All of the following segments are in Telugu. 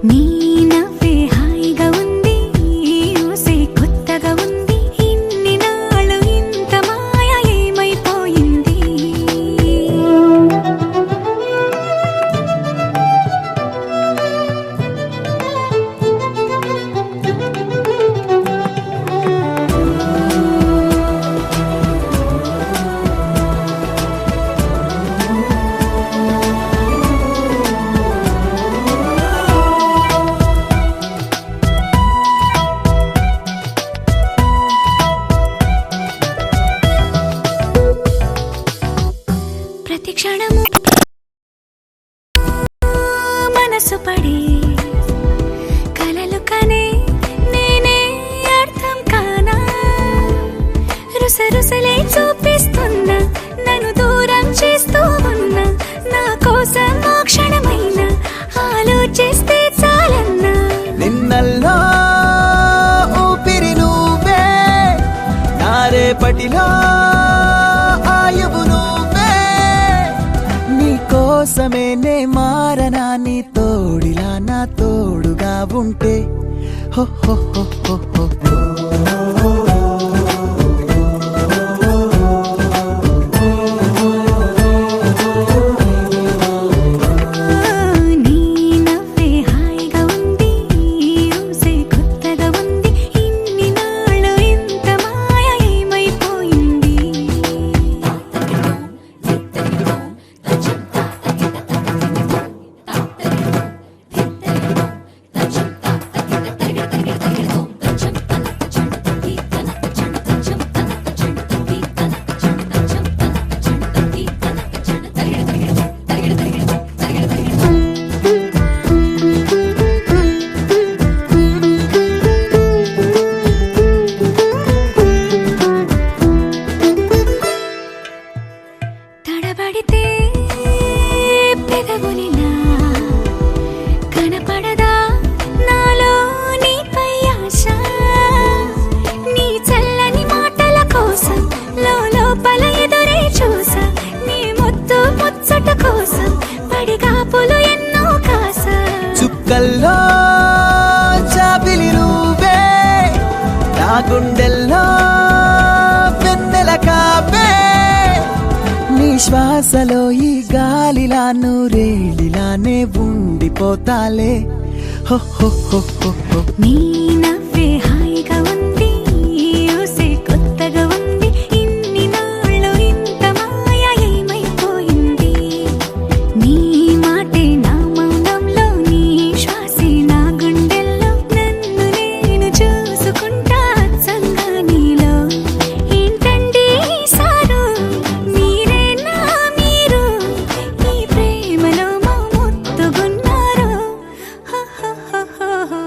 నీ నవ్వే హాయిగా ఉంది, ఊసే కొత్తగా ఉంది, ఇన్ని నాళ్ళు ఇంత మాయ ఏమైపోయింది. ప్రతి క్షణము మనసు పడి కలలు కనే నేనే అర్థం కానా, రుసరుసలే చూపిస్తున్నా, నన్ను దూరం చేస్తూ ఉన్నా, నా కోసం ఆ క్షణమైన ఆలోచిస్తే చాలన్నా. నిన్నల్లో ఊపిరి నువ్వే, నా రేపటిలో ఆయువు నువ్వే, నీ కోసమే నే మారనా, నీ తోడిలా నా తోడుగా ఉంటే హో హో హో హో హో. నీ నవ్వే హాయిగా ఉంది, ఊసే కొత్తగా ఉంది, ఇన్ని నాళ్ళు ఇంత మాయ ఏమైపోయింది. తడబడితే పెదవులిలా కనపడదా నాలో నీపై ఆశ, నీ చల్లని మాటల కోసం లోపల ఎదురే చూసా, నీ ముద్దు ముచ్చట కోసం పడిగాపులు ఎన్నో కాసా. చుక్కల్లో చాపిలి నువ్వే, నా గుండెల్లో వెన్నెల కాపే, నీ శ్వాసలో ఈ గాలిలా నూరేలిలానే ఉండిపోతాలే హో హో హో హో హో. నీ నవ్వే హాయిగా ఉంది, ఊసే కొత్తగా ఉంది, ఇన్ని నాళ్ళు ఇంత మాయ ఏమైపోయింది. నీ మాటే నా మౌనంలో, నీ శ్వాసే నా గుండెల్లో, నన్ను నేను చూసుకుంటా అచ్చంగా నీలో. ఏంటండి సారు, మీరేనా మీరు, ఈ ప్రేమలో మా ముత్తుగున్నారు. హ హ హ హ హ.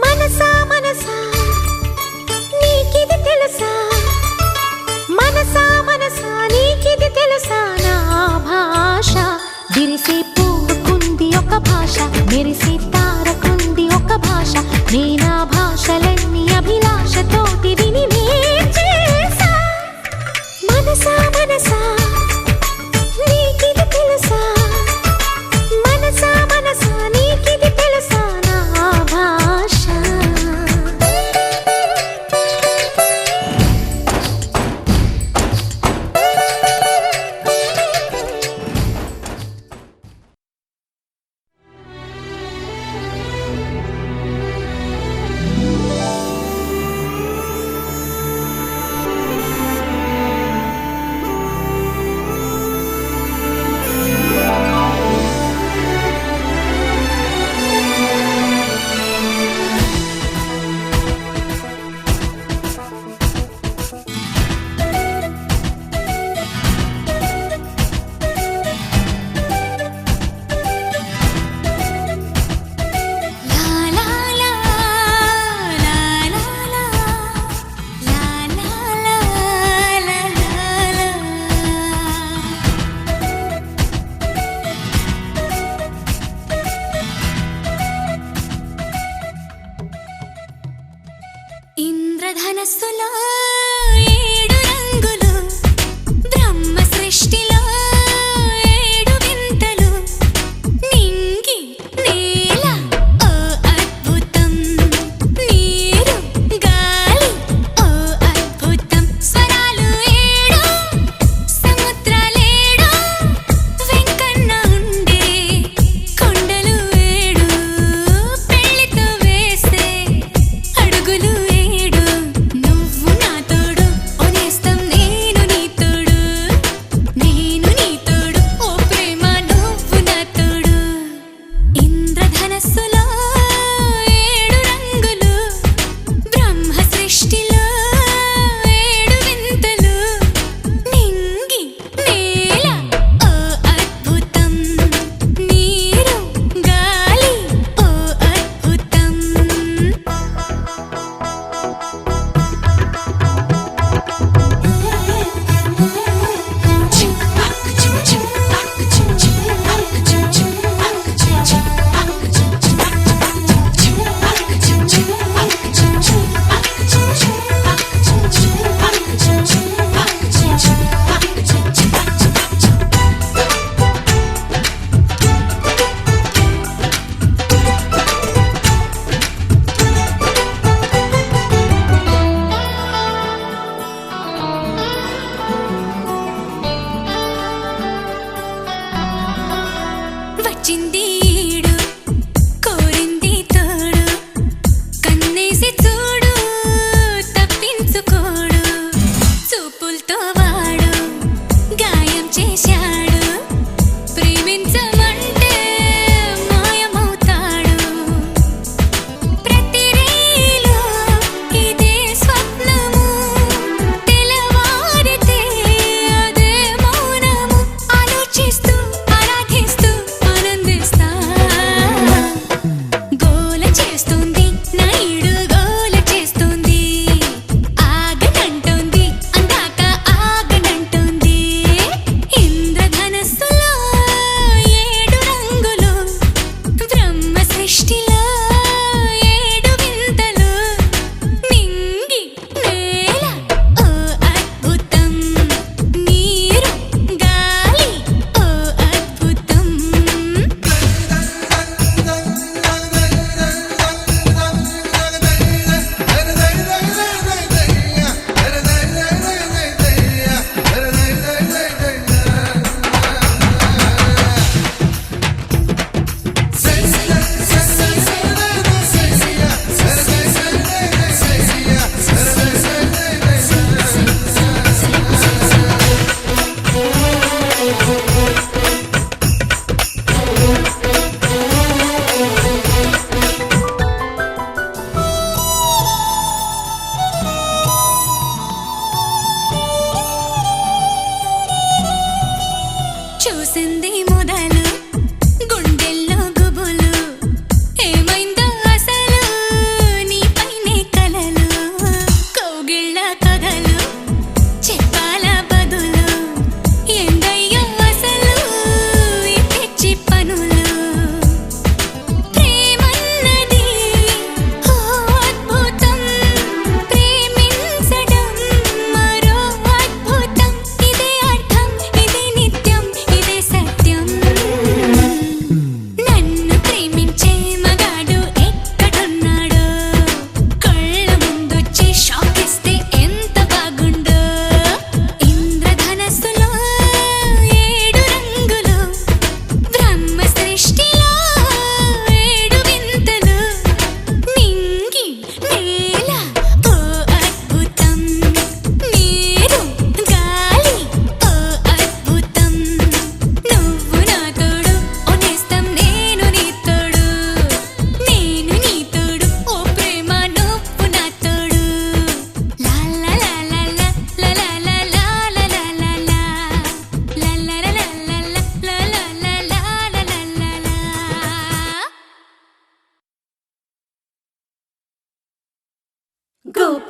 మనసా మనసా నీకిది తెలుసా, మనసా మనసా నీకిది తెలుసా, నా భాష విరిసే పువ్వుకుంది ఒక భాష, మెరిసే తారకుంది ఒక భాష, నేనా భాషలన్నీ అభిలాషతోటి విని నేర్చేసా. మనసా మనసా నీకిది తెలుసా, మనసా మనసా నీకిది తెలుసా, నా భాష.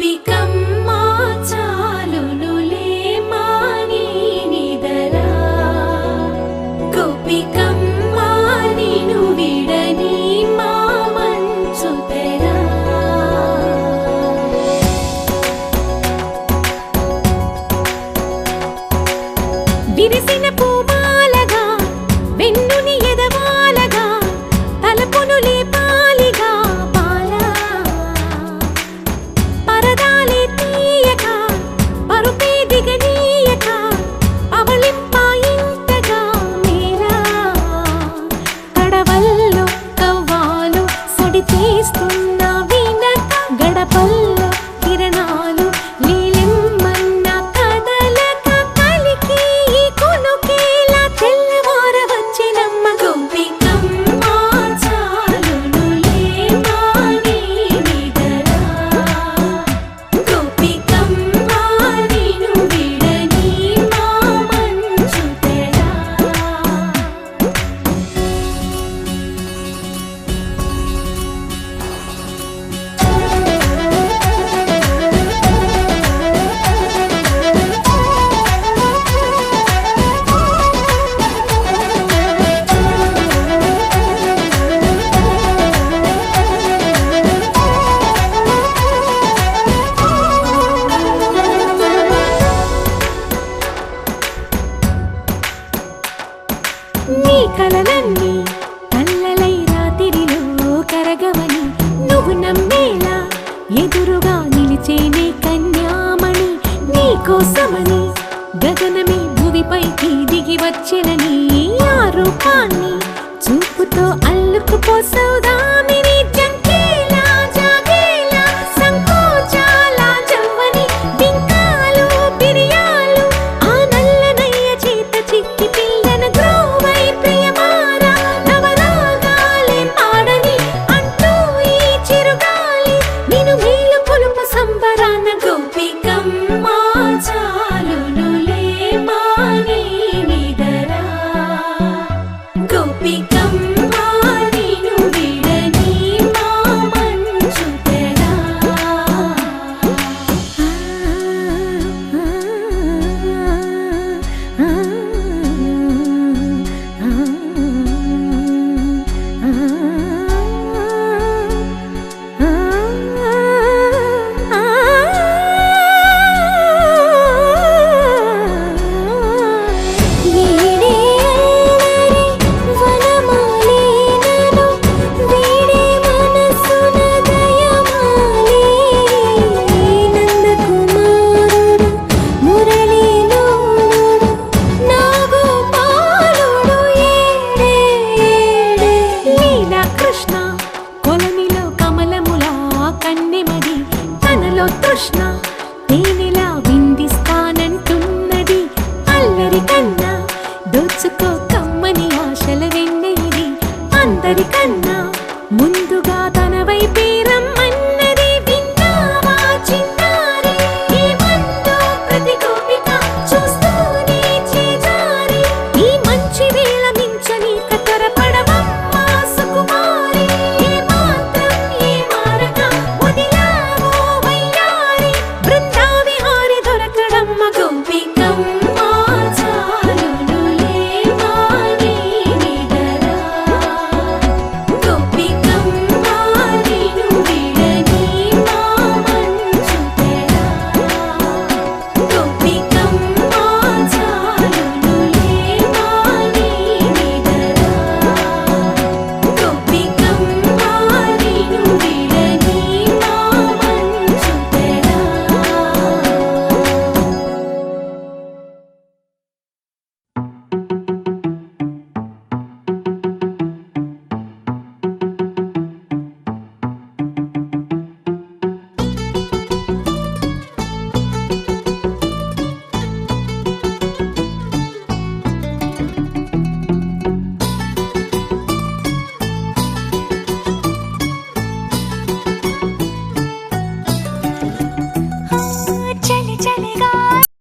గోపికమ్మా చాలునులే మాని నిదరా గోపికమ్మా నిను విడని మా మంచు తెరా విరిసిన పూమాలగా వెన్నుని ఎదవాలగా తలపును లేపాలిగా బాలా పరదాలే తీయక పరుపే దిగనీయక అవలింపాయింతగా మేరా కడవల్లో కవ్వాలు సడి చేస్తున్న వినక గడపల్లో కిరణాలు నీలిమ్మన్న కదలక కలికి ఈ కొనుకేలా తెల్లవార వచ్చినమ్మ గోపికమ్మా చాలునులే మాని నిదరా గోపికమ్మా నిను విడని మా మంచు తెరా నీ కలలన్నీ కల్లలై రాత్రిలో కరగవని నువ్వు నమ్మేలా ఎదురుగా నిలిచేనే కన్యామణి నీ కోసమని గగనమే భువిపైకి దిగి వచ్చెనని ఆ రూపాన్ని చూపుతో అల్లుకుపోసౌదామిని జంకేలా జాగేలా సంకోచాల జవ్వని బింకాలు బిరియాలు ఆ నల్లనయ్య చేత చిక్కి పిల్లన గ్రోవై ప్రియమారా నవరాగాలే పాడని అంటూ ఈ చిరుగాలి నిను మేలు పొలుపు సంబరాన గోపికమ్మా చాలునులే మాని నిదరా గోపికమ్మా నిను విడని మా మంచు తెరా కృష్ణ కొలనిలో కమలములా కన్నెమది తనలో తృష్ణ తేనెలా విందిస్తానంటున్నది అల్లరి కన్నా దోచుకో కమ్మని ఆశల వెన్నెయిది అందరికన్నా ముందుగా